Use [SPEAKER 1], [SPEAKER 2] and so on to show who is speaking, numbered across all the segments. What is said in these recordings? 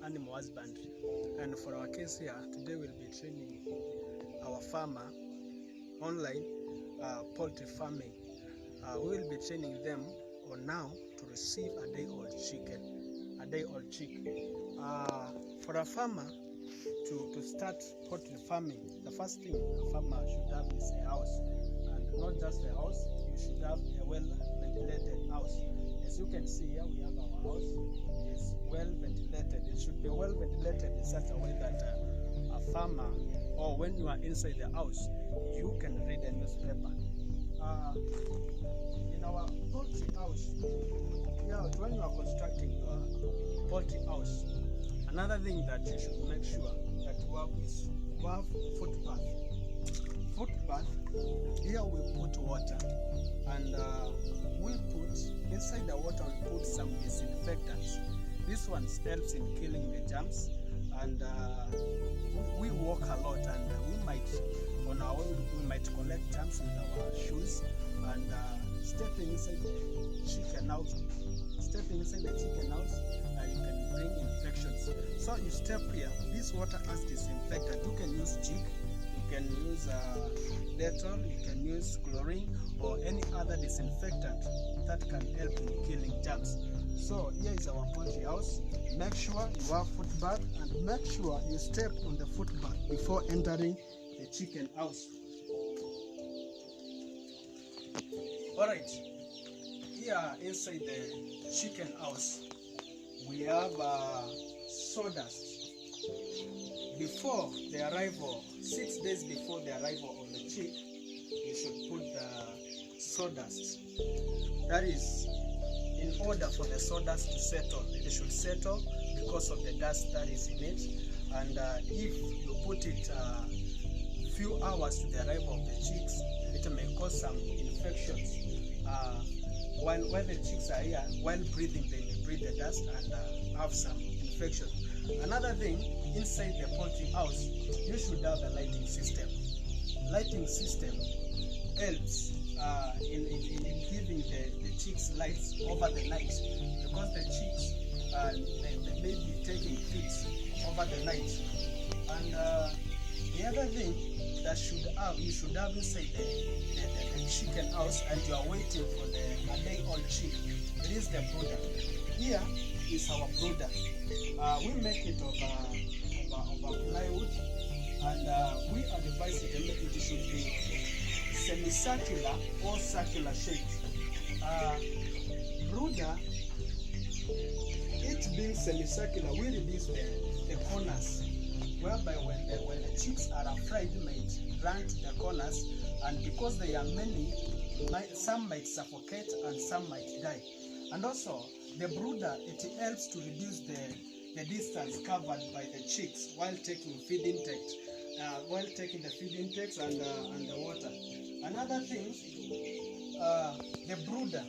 [SPEAKER 1] animal husbandry. And for our case here, today we'll be training our farmer online poultry farming. We will be training them on now to receive a day-old chick. For a farmer to start poultry farming, the first thing a farmer should have is a house, and not just a house, you should have a well-ventilated house. As you can see here, we have our house. It is well ventilated. It should be well ventilated in such a way that a farmer, or when you are inside the house, you can read a newspaper. In our poultry house, when you are constructing your poultry house, another thing that you should make sure that you have is you have foot bath. Foot bath, here we put water, and we put inside the water, we put some disinfectants. This one helps in killing the germs, and we walk a lot, and we might on our way we might collect germs with our shoes, and stepping inside the chicken house, you can bring infections. So you step here, this water has disinfectant. You can use jig, you can use Dettol, you can use chlorine or any other disinfectant that can help in killing germs. So here is our poultry house. Make sure you have foot bath, and make sure you step on the foot bath before entering the chicken house. Alright, here inside the chicken house we have sawdust. Before the arrival, 6 days before the arrival of the chick, you should put the sawdust. That is in order for the sawdust to settle. It should settle because of the dust that is in it, and if you put it few hours to the arrival of the chicks, it may cause some infections. While the chicks are here, while breathing, they may breathe the dust and have some infection. Another thing, inside the poultry house, you should have a lighting system. Lighting system helps in giving the chicks lights over the night, because the chicks they may be taking fits over the night. And the other thing that you should have inside the chicken house, and you are waiting for a day-old chick, it is the brooder. Here is our brooder. We make it of plywood, and we advise it should be semicircular or circular shaped. Brooder, it being semicircular, we reduce the corners, whereby when the chicks are afraid, might run to the corners, and because they are many, some might suffocate and some might die. And also the brooder, it helps to reduce the distance covered by the chicks while taking feed intakes, and the water. Another thing, the brooder.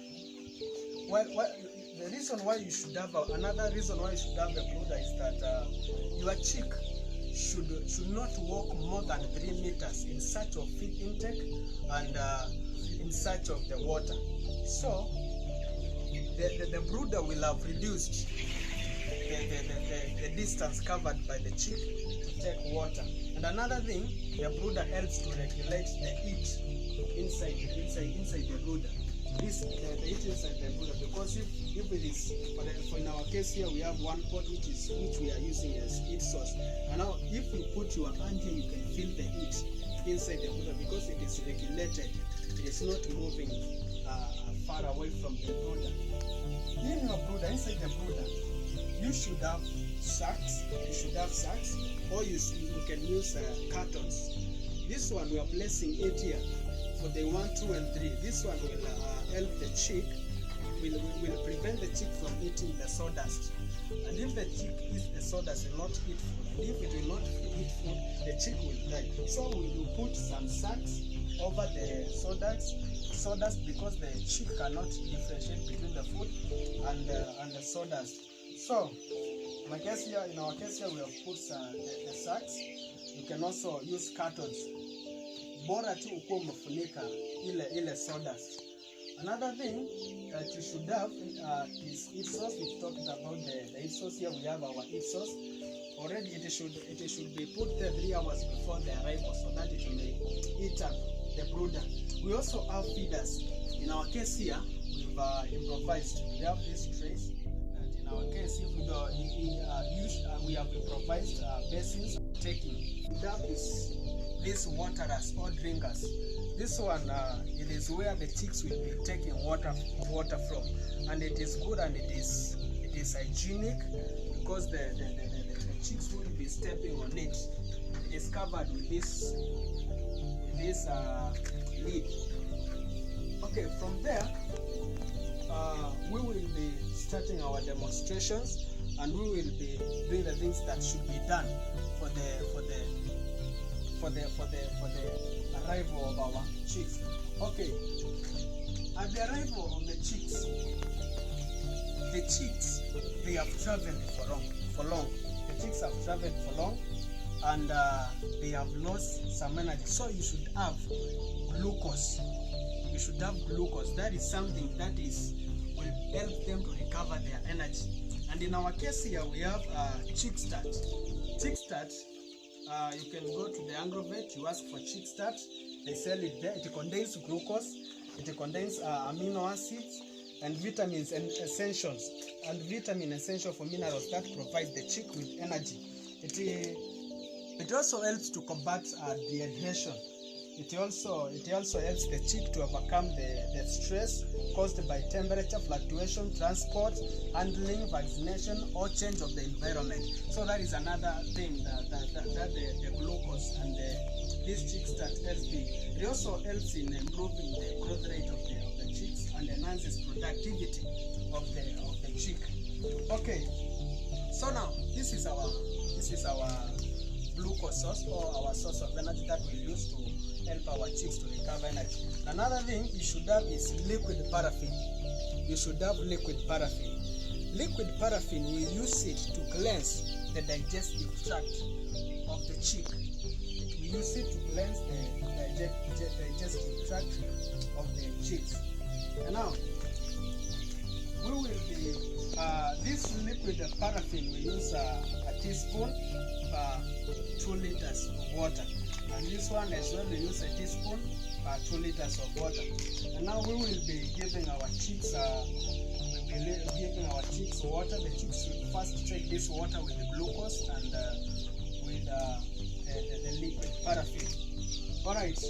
[SPEAKER 1] The reason why you should have another reason why you should have the brooder is that your chick should not walk more than 3 meters in search of feed intake and in search of the water. So the brooder will have reduced the distance covered by the chick to take water. And another thing, the brooder helps to regulate the heat inside the brooder. The heat inside the brooder, because if it is, for in our case here, we have one pot which we are using as heat source. And now if you put your hand here, you can feel the heat inside the brooder because it is regulated. It is not moving far away from the brooder. In your brooder, inside the brooder, you should have sacks. Or you can use cartons. This one we are placing it here for the 1, 2, and 3. This one will help the chick, will prevent the chick from eating the sawdust. And if the chick eats the sawdust, it will not eat food. And if it will not eat food, the chick will die. So we will put some sacks over the sawdust, because the chick cannot differentiate between the food and the sawdust. So in our case here, we have put the sacks. You can also use cartons. Bora tu ukuwa umefunika ile sawdust. Another thing that you should have is heat source. We've talked about the heat source. Here we have our heat source. Already it should be put there 3 hours before the arrival so that it may heat up the brooder. We also have feeders. In our case here, we've improvised. We have these trays. And in our case, if we have improvised basins. Taking that is these waterers or drinkers. This one it is where the chicks will be taking water from, and it is good and it is hygienic because the chicks will be stepping on it. It is covered with this lid. Okay, from there we will be starting our demonstrations, and we will be doing the things that should be done for the arrival of our chicks. Okay, at the arrival of the chicks they have traveled for long. The chicks have traveled for long, and they have lost some energy. So you should have glucose. You should have glucose. That is something that will help them to recover their energy. And in our case here, we have Chick Start. Chick Start, you can go to the Agrovet, you ask for Chick Start, they sell it there. It contains glucose, it contains amino acids and vitamins and essentials, and vitamin essential for minerals that provide the chick with energy. It also helps to combat dehydration. It also helps the chick to overcome the stress caused by temperature fluctuation, transport, handling, vaccination, or change of the environment. So that is another thing that the glucose and this Chick Start helps me. It also helps in improving the growth rate of the chicks and enhances productivity of the chick. Okay, so now this is our glucose source, or our source of energy that we use to help our chicks to recover energy. Another thing you should have is liquid paraffin. You should have liquid paraffin. Liquid paraffin, we use it to cleanse the digestive tract of the chick. We use it to cleanse the digestive tract of the chicks. And now we will be this liquid paraffin, we use a teaspoon per 2 liters of water. And this one as well, we use a teaspoon per 2 liters of water. And now we will be giving our chicks water. The chicks should first take this water with the glucose and with the liquid paraffin. Alright,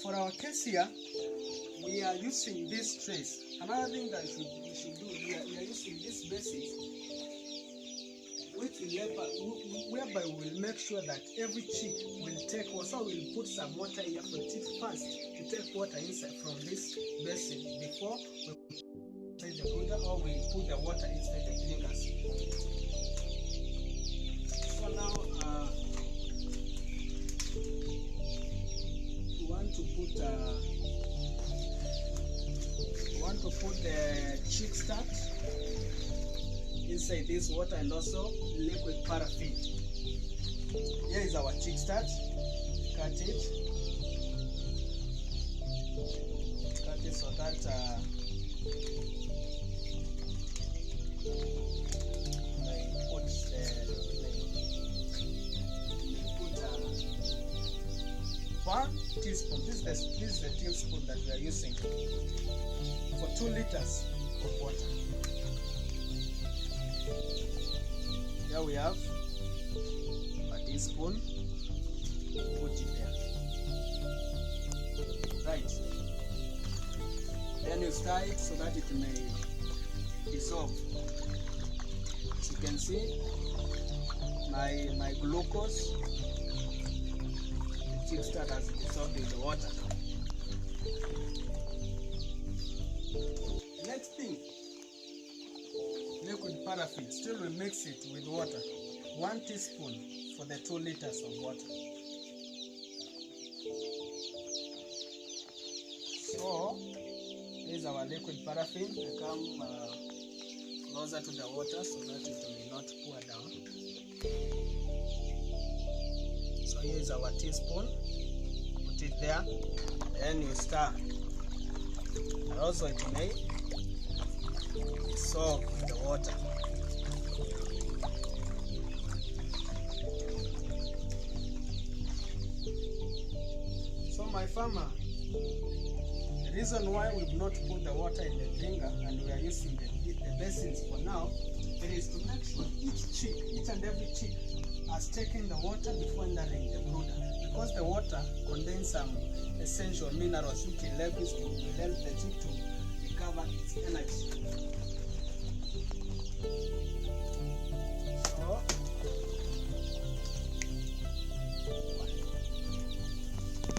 [SPEAKER 1] for our case here, we are using these trays. Another thing that we should do, we are using these basins, whereby we will make sure that every chick will take water. So we will put some water here for chicks first to take water inside from this basin before we put the brooder, or we put the water inside the drinkers. So now we want to put the Chick Start inside this water, and also liquid paraffin. Here is our Chick Start. Cut it so that one teaspoon. This is the teaspoon that we are using for 2 liters of water. Here we have a teaspoon. Put it there. Right. Then you stir it so that it may dissolve. As you can see, my glucose, the Chick Start has dissolved in the water. Next thing, liquid paraffin. Still we mix it with water. 1 teaspoon for the 2 liters of water. So here's our liquid paraffin. I come closer to the water so that it will not pour down. So here is our teaspoon. Put it there, then you stir. and also it may dissolve the water. So my farmer, the reason why we've not put the water in the drinker and we are using the basins for now, it is to make sure each and every chick has taken the water before entering the brooder, because the water contains some essential minerals which will help the chick to recover its energy. So,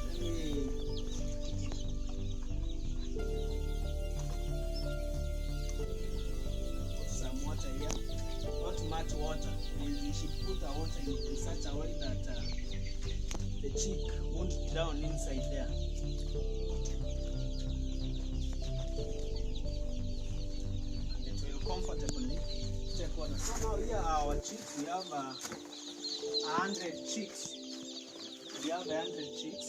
[SPEAKER 1] let me put some water here. Not much water. You should put the water in such a way that the chick won't drown inside there. And it will comfortably take water. So now here are our chicks. We have 100 chicks. We have 100 chicks.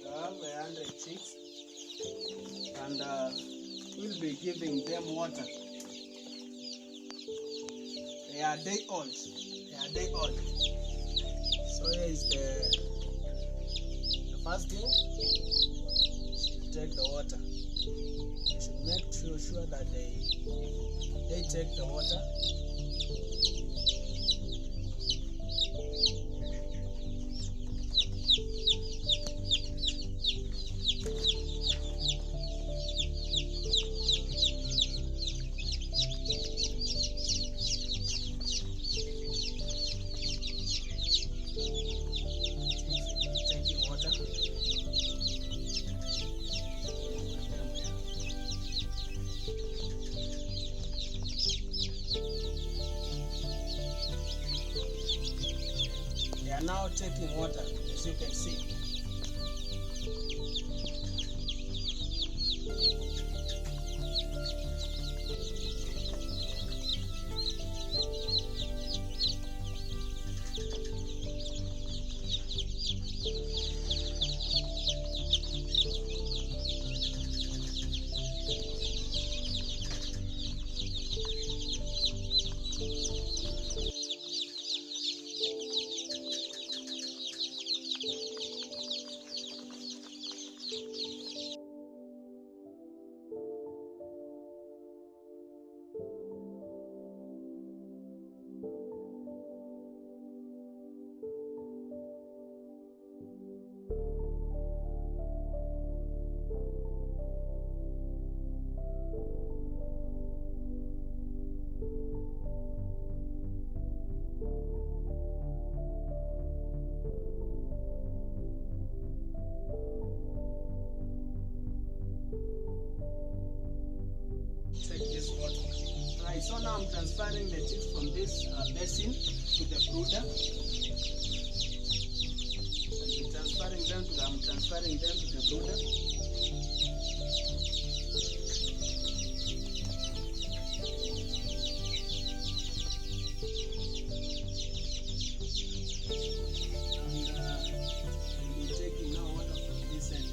[SPEAKER 1] We have 100 chicks. And we'll be giving them water. They are day old. So here is the first thing. You take the water. You should make sure that they take the water. Now taking water, as you can see. Right, so now I'm transferring the chicks from this basin to the brooder. I'm transferring them to the brooder. And we'll be taking now water from this end.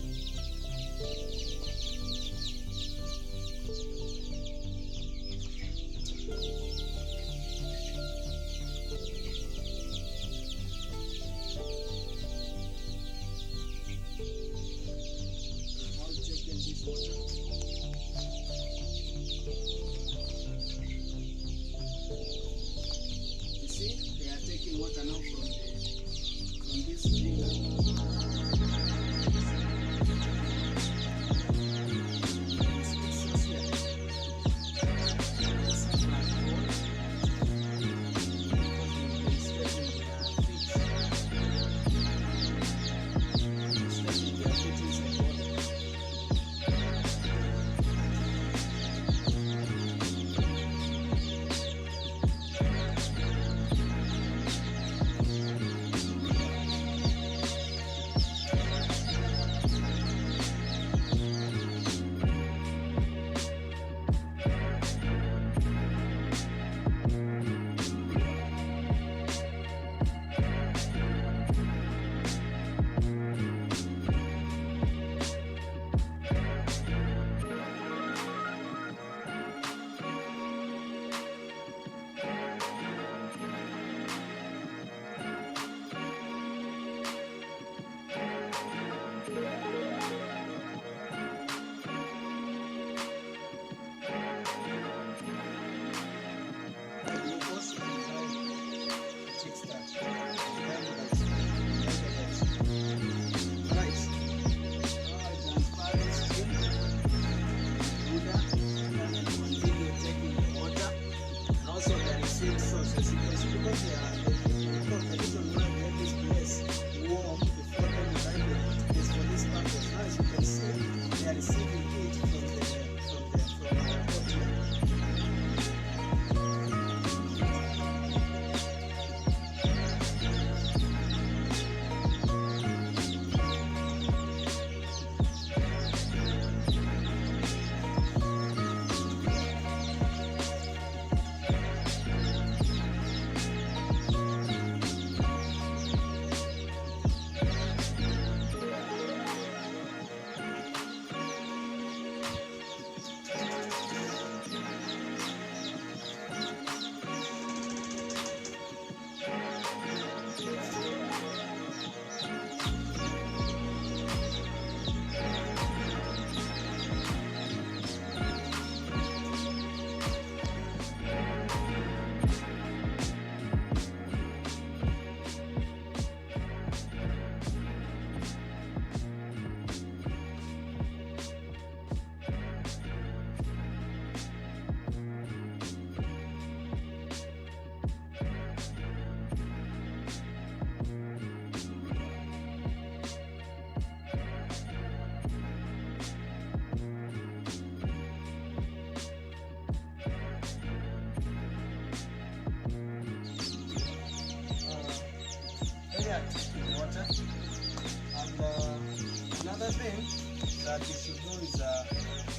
[SPEAKER 1] that you should do is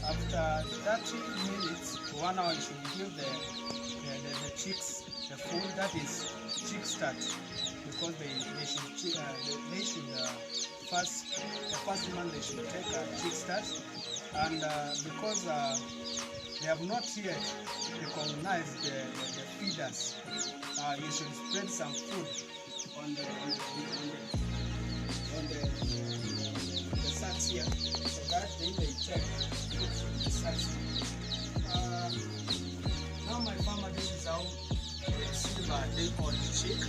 [SPEAKER 1] after 30 minutes to 1 hour, you should give the chicks the food that is chick start, because they should the first month they should take a chick start, and because they have not yet recognized the feeders, you should spread some food on the sacks here, so that then they take the sacks. Now my farmer, this is how they receive a day old chick.